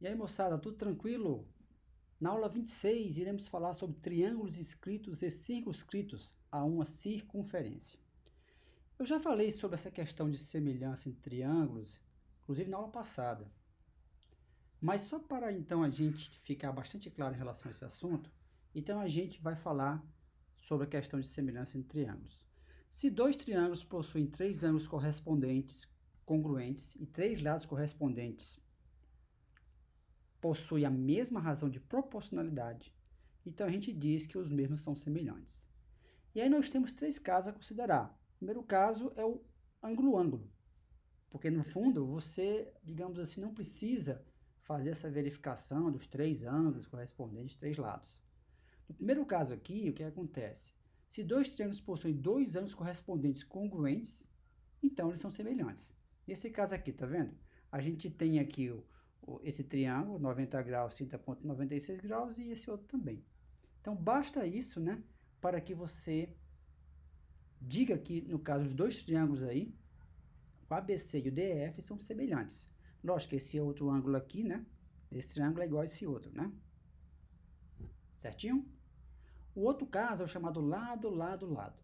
E aí, moçada, tudo tranquilo? Na aula 26, iremos falar sobre triângulos inscritos e circunscritos a uma circunferência. Eu já falei sobre essa questão de semelhança entre triângulos, inclusive na aula passada. Mas só para então a gente ficar bastante claro em relação a esse assunto, então a gente vai falar sobre a questão de semelhança entre triângulos. Se dois triângulos possuem três ângulos correspondentes congruentes e três lados correspondentes possui a mesma razão de proporcionalidade, então a gente diz que os mesmos são semelhantes. E aí nós temos três casos a considerar. O primeiro caso é o ângulo-ângulo, porque no fundo você, digamos assim, não precisa fazer essa verificação dos três ângulos correspondentes, três lados. No primeiro caso aqui, o que acontece? Se dois triângulos possuem dois ângulos correspondentes congruentes, então eles são semelhantes. Nesse caso aqui, tá vendo? A gente tem aqui esse triângulo, 90 graus, 30,96 graus, e esse outro também. Então, basta isso, né, para que você diga que, no caso, os dois triângulos aí, o ABC e o DF, são semelhantes. Lógico que esse outro ângulo aqui, né, desse triângulo é igual a esse outro, né? Certinho? O outro caso é o chamado lado, lado, lado.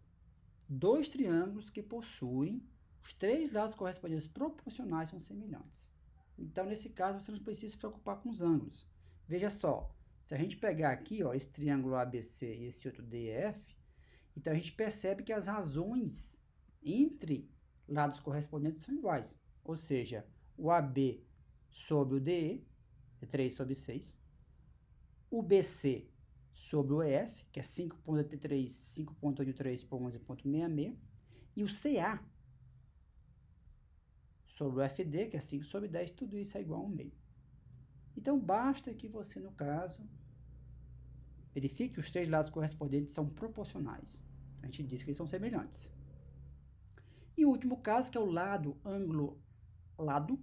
Dois triângulos que possuem os três lados correspondentes proporcionais são semelhantes. Então, nesse caso, você não precisa se preocupar com os ângulos. Veja só, se a gente pegar aqui, ó, esse triângulo ABC e esse outro DF, então a gente percebe que as razões entre lados correspondentes são iguais. Ou seja, o AB sobre o DE é 3 sobre 6. O BC sobre o EF, que é 5,83, 5,83 por 11,66. E o CA sobre o FD, que é 5 sobre 10, tudo isso é igual a 1 meio. Então, basta que você, no caso, verifique que os três lados correspondentes são proporcionais. A gente diz que eles são semelhantes. E o último caso, que é o lado, ângulo, lado.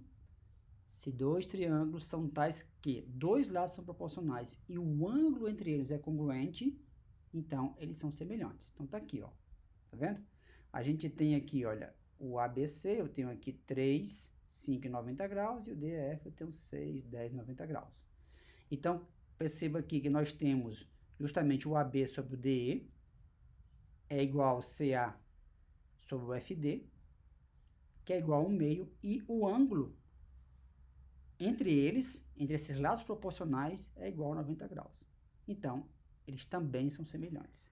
Se dois triângulos são tais que dois lados são proporcionais e o ângulo entre eles é congruente, então eles são semelhantes. Então, tá aqui, ó. Tá vendo? A gente tem aqui, olha, o ABC, eu tenho aqui 3, 5 e 90 graus, e o DF eu tenho 6, 10 e 90 graus. Então, perceba aqui que nós temos justamente o AB sobre o DE é igual ao CA sobre o FD, que é igual a 1 meio, e o ângulo entre eles, entre esses lados proporcionais, é igual a 90 graus. Então, eles também são semelhantes.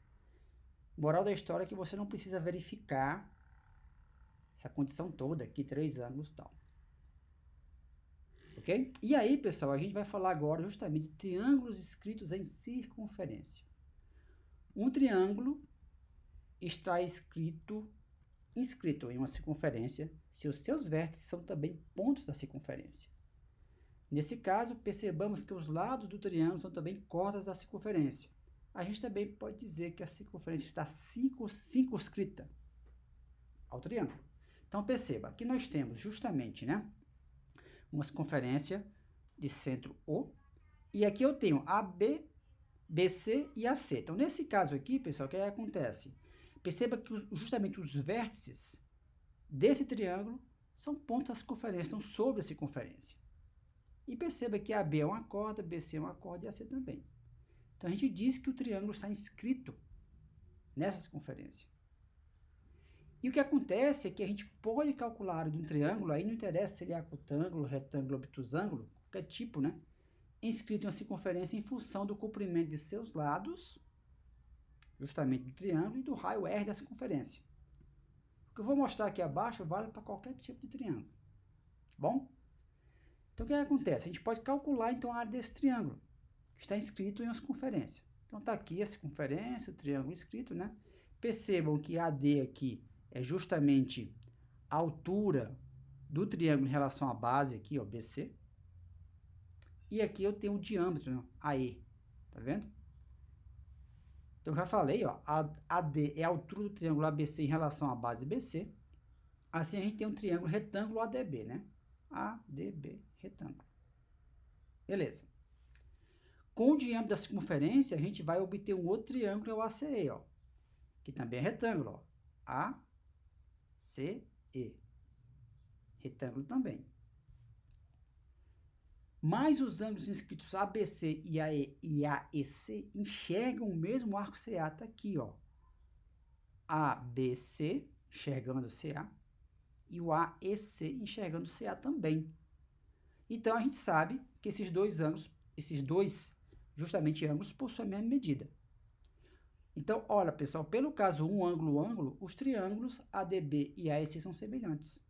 Moral da história é que você não precisa verificar essa condição toda aqui, três ângulos e tal. Ok? E aí, pessoal, a gente vai falar agora justamente de triângulos inscritos em circunferência. Um triângulo está inscrito em uma circunferência se os seus vértices são também pontos da circunferência. Nesse caso, percebamos que os lados do triângulo são também cordas da circunferência. A gente também pode dizer que a circunferência está circunscrita ao triângulo. Então, perceba, aqui nós temos justamente, né, uma circunferência de centro O, e aqui eu tenho AB, BC e AC. Então, nesse caso aqui, pessoal, o que acontece? Perceba que justamente os vértices desse triângulo são pontos da circunferência, estão sobre a circunferência. E perceba que AB é uma corda, BC é uma corda e AC também. Então, a gente diz que o triângulo está inscrito nessa circunferência. E o que acontece é que a gente pode calcular a área de um triângulo, aí não interessa se ele é acutângulo, retângulo, obtusângulo, qualquer tipo, né? Inscrito em uma circunferência em função do comprimento de seus lados, justamente do triângulo, e do raio R da circunferência. O que eu vou mostrar aqui abaixo vale para qualquer tipo de triângulo. Bom? Então, o que acontece? A gente pode calcular, então, a área desse triângulo, que está inscrito em uma circunferência. Então, está aqui a circunferência, o triângulo inscrito, né? Percebam que AD aqui é justamente a altura do triângulo em relação à base aqui, ó, BC. E aqui eu tenho o diâmetro, né, AE. Tá vendo? Então, eu já falei, ó, AD é a altura do triângulo ABC em relação à base BC. Assim, a gente tem um triângulo retângulo ADB, né? ADB, retângulo. Beleza. Com o diâmetro da circunferência, a gente vai obter um outro triângulo, é o ACE, ó, que também é retângulo, ó. ACE. Retângulo também. mas os ângulos inscritos ABC e AEC enxergam o mesmo arco CA. Tá aqui, ó. ABC enxergando CA e o AEC enxergando CA também. Então, a gente sabe que esses dois justamente ângulos, possuem a mesma medida. Então, olha, pessoal, pelo caso ângulo, os triângulos ADB e AEC são semelhantes.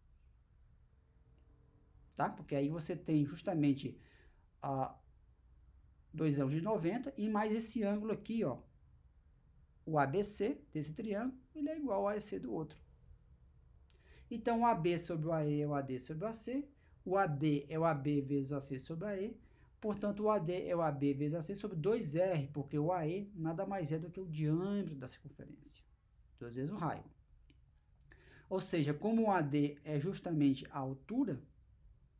Tá? Porque aí você tem justamente dois ângulos de 90 e mais esse ângulo aqui, ó. O ABC desse triângulo, ele é igual ao AEC do outro. Então, o AB sobre o AE é o AD sobre o AC. O AD é o AB vezes o AC sobre o AE. Portanto, o AD é o AB vezes o AC sobre 2R, porque o AE nada mais é do que o diâmetro da circunferência. 2 vezes o raio. Ou seja, como o AD é justamente a altura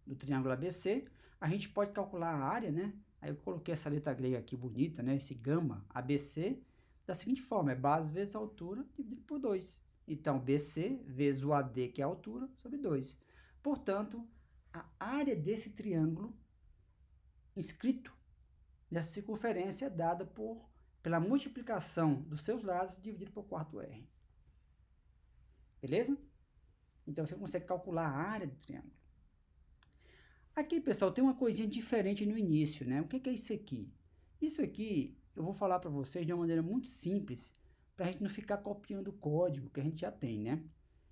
do triângulo ABC, a gente pode calcular a área, né? Aí eu coloquei essa letra grega aqui bonita, né? Esse gama ABC, da seguinte forma, é base vezes a altura dividido por 2. Então, BC vezes o AD, que é a altura, sobre 2. Portanto, a área desse triângulo inscrito nessa circunferência é dada pela multiplicação dos seus lados dividido por 4R. Beleza? Então, você consegue calcular a área do triângulo. Aqui, pessoal, tem uma coisinha diferente no início, né? O que é isso aqui? Isso aqui, eu vou falar para vocês de uma maneira muito simples, para a gente não ficar copiando o código que a gente já tem, né?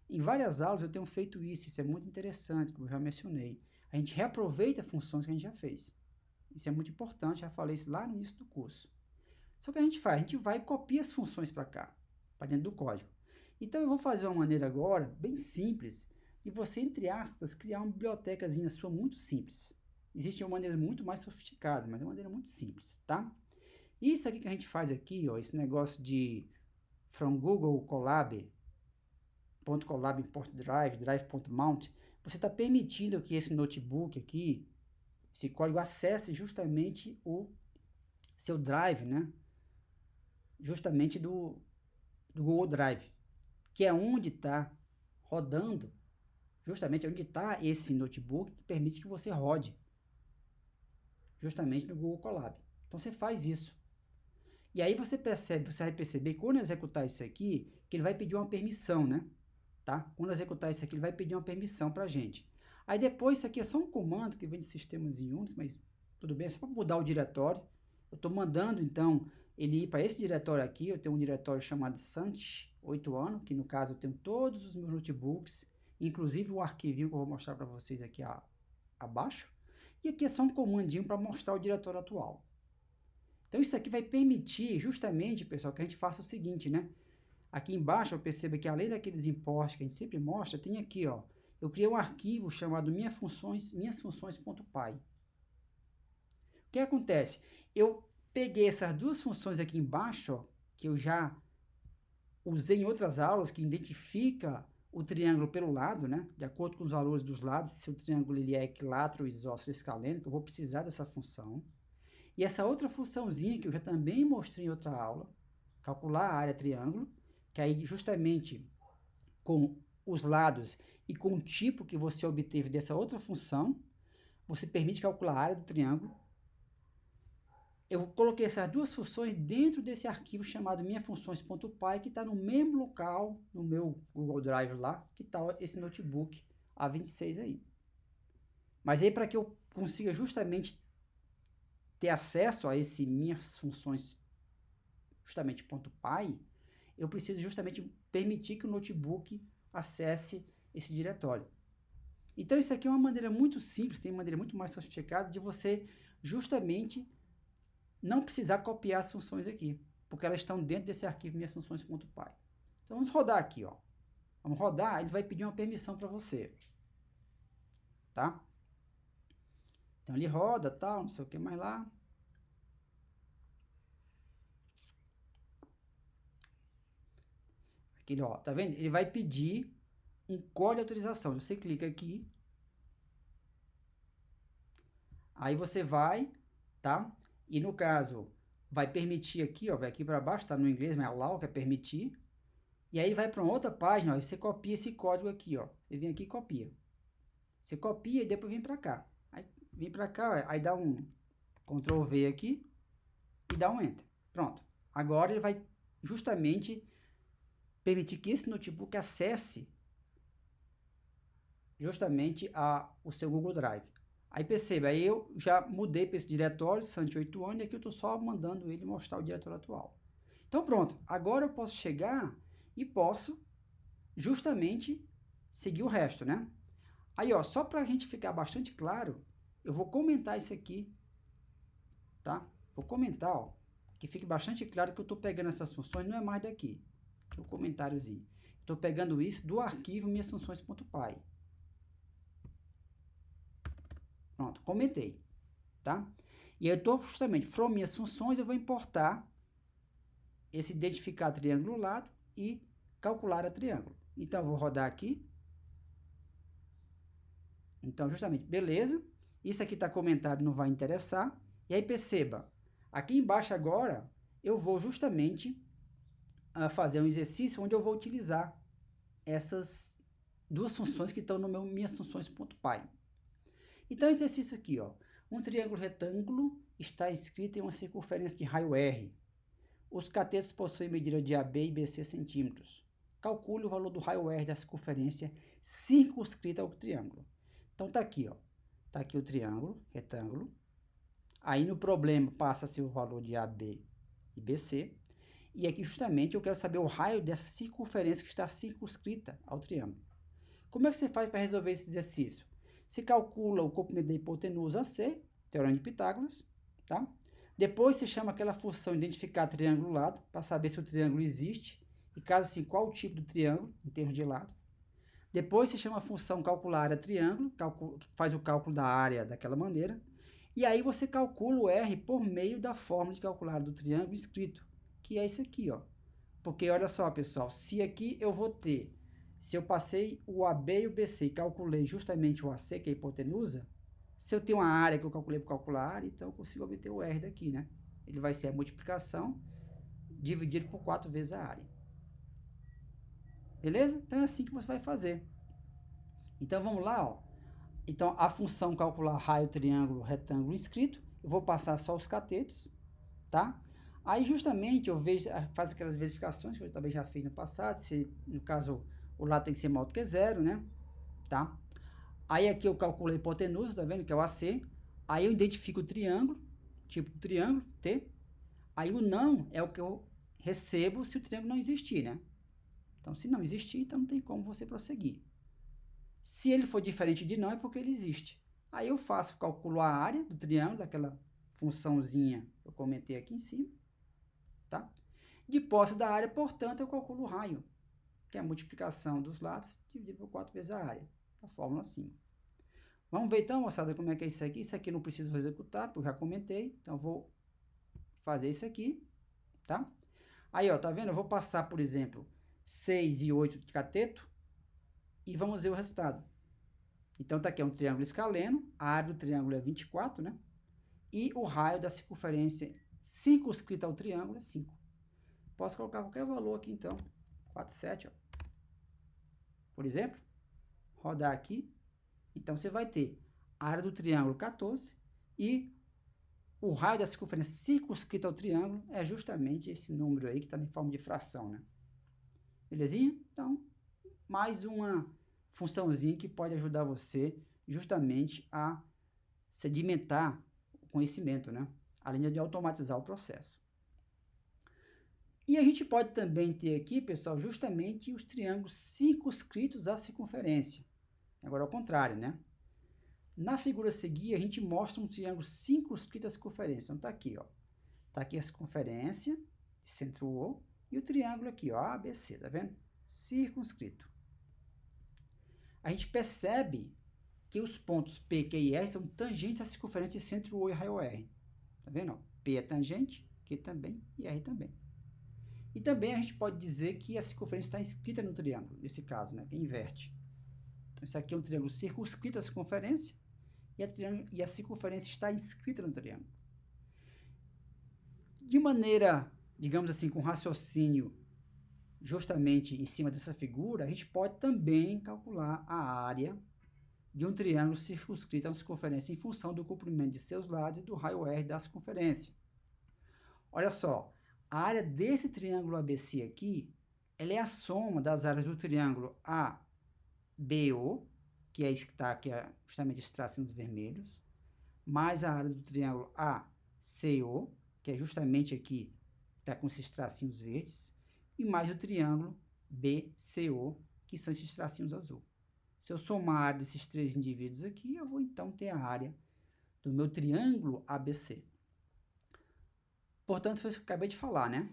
Em várias aulas eu tenho feito isso é muito interessante, como eu já mencionei. A gente reaproveita funções que a gente já fez. Isso é muito importante, já falei isso lá no início do curso. Só que a gente faz, a gente vai e copia as funções para cá, para dentro do código. Então eu vou fazer uma maneira agora, bem simples, de você, entre aspas, criar uma bibliotecazinha sua muito simples. Existem maneiras muito mais sofisticadas, mas é uma maneira muito simples, tá? Isso aqui que a gente faz aqui, ó, esse negócio de from Google Colab, .colab import drive, drive.mount, você está permitindo que esse notebook aqui, esse código acesse justamente o seu drive, né? Justamente do Google Drive, que é onde está rodando, justamente onde está esse notebook que permite que você rode, justamente no Google Colab. Então, você faz isso. E aí você vai perceber que quando eu executar isso aqui, que ele vai pedir uma permissão, né? Tá? Quando eu executar isso aqui, ele vai pedir uma permissão para a gente. Aí depois, isso aqui é só um comando que vem de sistemas em Unix, mas tudo bem, é só para mudar o diretório. Eu estou mandando, então, ele ir para esse diretório aqui. Eu tenho um diretório chamado Sant8ano, que no caso eu tenho todos os meus notebooks, inclusive o arquivinho que eu vou mostrar para vocês aqui abaixo. E aqui é só um comandinho para mostrar o diretório atual. Então, isso aqui vai permitir justamente, pessoal, que a gente faça o seguinte, né? Aqui embaixo eu percebo que além daqueles imports que a gente sempre mostra, tem aqui, ó, eu criei um arquivo chamado minhas funções.py. O que acontece? Eu peguei essas duas funções aqui embaixo, ó, que eu já usei em outras aulas, que identifica o triângulo pelo lado, né? De acordo com os valores dos lados, se o triângulo ele é equilátero, isósceles, escalênico, eu vou precisar dessa função. E essa outra funçãozinha que eu já também mostrei em outra aula, calcular a área triângulo, que aí justamente com os lados e com o tipo que você obteve dessa outra função, você permite calcular a área do triângulo. Eu coloquei essas duas funções dentro desse arquivo chamado minhasfunções.py, que está no mesmo local, no meu Google Drive lá, que está esse notebook A26 aí. Mas aí para que eu consiga justamente ter acesso a esse minhas funções justamente .py, eu preciso justamente permitir que o notebook acesse esse diretório. Então, isso aqui é uma maneira muito simples, tem uma maneira muito mais sofisticada de você justamente não precisar copiar as funções aqui, porque elas estão dentro desse arquivo minhas funções.py. Então, vamos rodar aqui, ó. Vamos rodar, ele vai pedir uma permissão para você. Tá? Então, ele roda, tal, não sei o que mais lá. Aqui, ó, tá vendo? Ele vai pedir um código de autorização. Você clica aqui. Aí você vai, tá? E no caso, vai permitir aqui, ó, vai aqui para baixo, tá no inglês, mas allow, que é permitir. E aí vai para uma outra página, ó, e você copia esse código aqui, ó. Você vem aqui e copia. Você copia e depois vem para cá. Aí vim para cá, aí dá um Ctrl V aqui e dá um Enter. Pronto. Agora ele vai justamente permitir que esse notebook acesse justamente o seu Google Drive. Aí perceba, aí eu já mudei para esse diretório, Sant8 e aqui eu estou só mandando ele mostrar o diretório atual. Então pronto, agora eu posso chegar e posso justamente seguir o resto, né? Aí, ó, só para a gente ficar bastante claro, eu vou comentar isso aqui, tá? Vou comentar, ó, que fique bastante claro que eu estou pegando essas funções, não é mais daqui, o comentáriozinho. Estou pegando isso do arquivo minhas funções.py. Pronto, comentei, tá? E eu estou justamente, from minhas funções, eu vou importar esse identificar triângulo lado e calcular a triângulo. Então, eu vou rodar aqui. Então, justamente, beleza. Isso aqui está comentário, não vai interessar. E aí, perceba, aqui embaixo agora, eu vou justamente fazer um exercício onde eu vou utilizar essas duas funções que estão no meu minhas funções.py. Então, exercício aqui, ó. Um triângulo retângulo está escrito em uma circunferência de raio R. Os catetos possuem medida de AB e BC centímetros. Calcule o valor do raio R da circunferência circunscrita ao triângulo. Então, tá aqui, ó. Tá aqui o triângulo, retângulo. Aí, no problema, passa-se o valor de AB e BC. E aqui, justamente, eu quero saber o raio dessa circunferência que está circunscrita ao triângulo. Como é que você faz para resolver esse exercício? Se calcula o comprimento da hipotenusa AC, teorema de Pitágoras, tá? Depois você chama aquela função identificar triângulo lado, para saber se o triângulo existe, e caso sim, qual o tipo do triângulo, em termos de lado. Depois você chama a função calcular área triângulo, faz o cálculo da área daquela maneira, e aí você calcula o R por meio da fórmula de calcular do triângulo escrito, que é isso aqui, ó. Porque olha só, pessoal, se aqui eu vou ter, se eu passei o AB e o BC e calculei justamente o AC, que é a hipotenusa, se eu tenho uma área que eu calculei para calcular a área, então eu consigo obter o R daqui, né? Ele vai ser a multiplicação dividido por 4 vezes a área. Beleza? Então é assim que você vai fazer. Então vamos lá, ó. Então a função calcular raio, triângulo, retângulo inscrito, eu vou passar só os catetos, tá? Aí justamente eu vejo, faço aquelas verificações que eu também já fiz no passado, se no caso o lado tem que ser maior do que zero, né? Tá? Aí aqui eu calculo a hipotenusa, tá vendo? Que é o AC. Aí eu identifico o triângulo, tipo triângulo, T. Aí o não é o que eu recebo se o triângulo não existir, né? Então, se não existir, então não tem como você prosseguir. Se ele for diferente de não, é porque ele existe. Aí eu faço, calculo a área do triângulo, daquela funçãozinha que eu comentei aqui em cima, tá? De posse da área, portanto, eu calculo o raio, que é a multiplicação dos lados dividido por 4 vezes a área, a fórmula acima. Vamos ver então, moçada, como é que é isso aqui. Isso aqui eu não preciso executar, porque eu já comentei. Então, eu vou fazer isso aqui, tá? Aí, ó, tá vendo? Eu vou passar, por exemplo, 6 e 8 de cateto e vamos ver o resultado. Então, tá aqui, é um triângulo escaleno. A área do triângulo é 24, né? E o raio da circunferência circunscrita ao triângulo é 5. Posso colocar qualquer valor aqui, então. 4, 7, ó. Por exemplo, rodar aqui. Então, você vai ter a área do triângulo 14 e o raio da circunferência circunscrita ao triângulo é justamente esse número aí que está em forma de fração, né? Belezinha? Então, mais uma funçãozinha que pode ajudar você justamente a sedimentar o conhecimento, né? Além de automatizar o processo. E a gente pode também ter aqui, pessoal, justamente os triângulos circunscritos à circunferência. Agora, ao contrário, né? Na figura a seguir, a gente mostra um triângulo circunscrito à circunferência. Então, tá aqui, ó. Tá aqui a circunferência, centro O, e o triângulo aqui, ó, ABC, tá vendo? Circunscrito. A gente percebe que os pontos P, Q e R são tangentes à circunferência de centro O e raio R. Tá vendo? Ó? P é tangente, Q também e R também. E também a gente pode dizer que a circunferência está inscrita no triângulo, nesse caso, né? Que inverte. Então, isso aqui é um triângulo circunscrito à circunferência e a circunferência está inscrita no triângulo. De maneira, digamos assim, com raciocínio justamente em cima dessa figura, a gente pode também calcular a área de um triângulo circunscrito a uma circunferência em função do comprimento de seus lados e do raio R da circunferência. Olha só, a área desse triângulo ABC aqui, ela é a soma das áreas do triângulo ABO, que é esse que está aqui, justamente esses tracinhos vermelhos, mais a área do triângulo ACO, que é justamente aqui, está com esses tracinhos verdes, e mais o triângulo BCO, que são esses tracinhos azul. Se eu somar a área desses três indivíduos aqui, eu vou então ter a área do meu triângulo ABC. Portanto, foi isso que eu acabei de falar, né?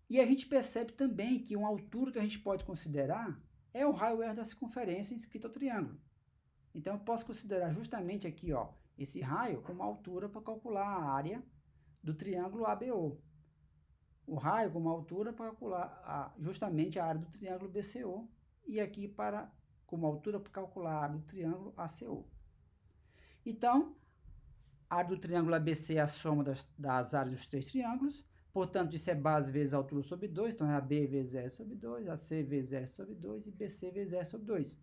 E a gente percebe também que uma altura que a gente pode considerar é o raio R da circunferência inscrito ao triângulo. Então, eu posso considerar justamente aqui, ó, esse raio como altura para calcular a área do triângulo ABO. O raio como altura para calcular justamente a área do triângulo BCO. E aqui como altura para calcular a área do triângulo ACO. Então, a área do triângulo ABC é a soma das áreas dos três triângulos. Portanto, isso é base vezes altura sobre 2. Então, é AB vezes R sobre 2, AC vezes R sobre 2 e BC vezes R sobre 2.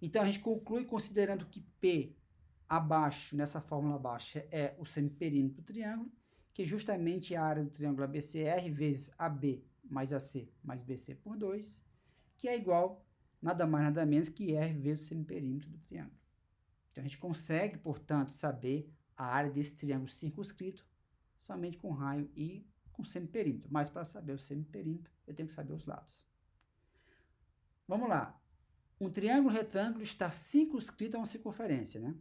Então, a gente conclui considerando que P abaixo, nessa fórmula abaixo, é o semiperímetro do triângulo, que é justamente a área do triângulo ABC é R vezes AB mais AC mais BC por 2, que é igual, nada mais nada menos que R vezes o semiperímetro do triângulo. Então, a gente consegue, portanto, saber a área desse triângulo circunscrito somente com raio e com semiperímetro. Mas para saber o semiperímetro, eu tenho que saber os lados. Vamos lá. Um triângulo retângulo está circunscrito a uma circunferência, né?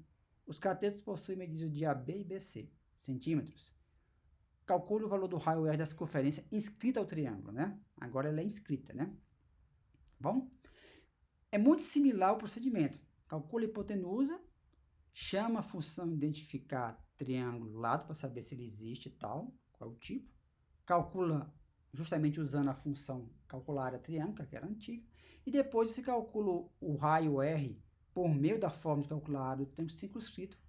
Os catetos possuem medidas de AB e BC, centímetros. Calcule o valor do raio R da circunferência inscrita ao triângulo, né? Agora ela é inscrita, né? Bom, é muito similar o procedimento. Calcule a hipotenusa, chama a função identificar triângulo lado para saber se ele existe e tal, qual é o tipo. Calcula justamente usando a função calcular a área triângulo, que era antiga. E depois você calcula o raio R por meio da forma de calcular a área do triângulo circunscrito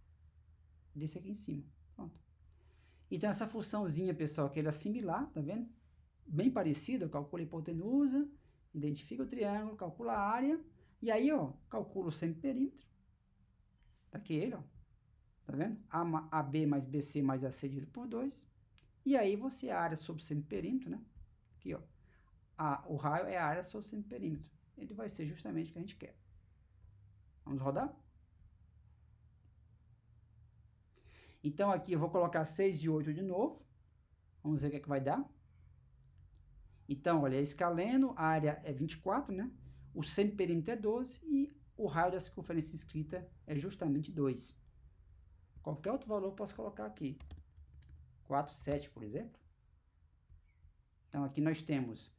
desse aqui em cima. Pronto. Então, essa funçãozinha, pessoal, que era similar, tá vendo? Bem parecida, eu calculo a hipotenusa, identifica o triângulo, calcula a área, e aí, ó, calcula o semiperímetro. Tá aqui ele, ó. Tá vendo? AB mais BC mais AC dividido por 2. E aí, você a área sobre o semiperímetro, né? Aqui, ó. O raio é a área sobre o semiperímetro. Ele vai ser justamente o que a gente quer. Vamos rodar? Então, aqui eu vou colocar 6 e 8 de novo. Vamos ver o que é que vai dar. Então, olha, é escaleno, a área é 24, né? O semiperímetro é 12 e o raio da circunferência inscrita é justamente 2. Qualquer outro valor eu posso colocar aqui. 4, 7, por exemplo. Então, aqui nós temos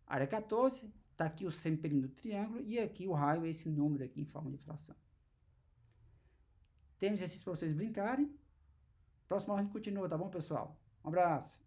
área 14, está aqui o semiperímetro do triângulo e aqui o raio é esse número aqui em forma de fração. Temos exercício para vocês brincarem. Próxima aula a gente continua, tá bom, pessoal? Um abraço.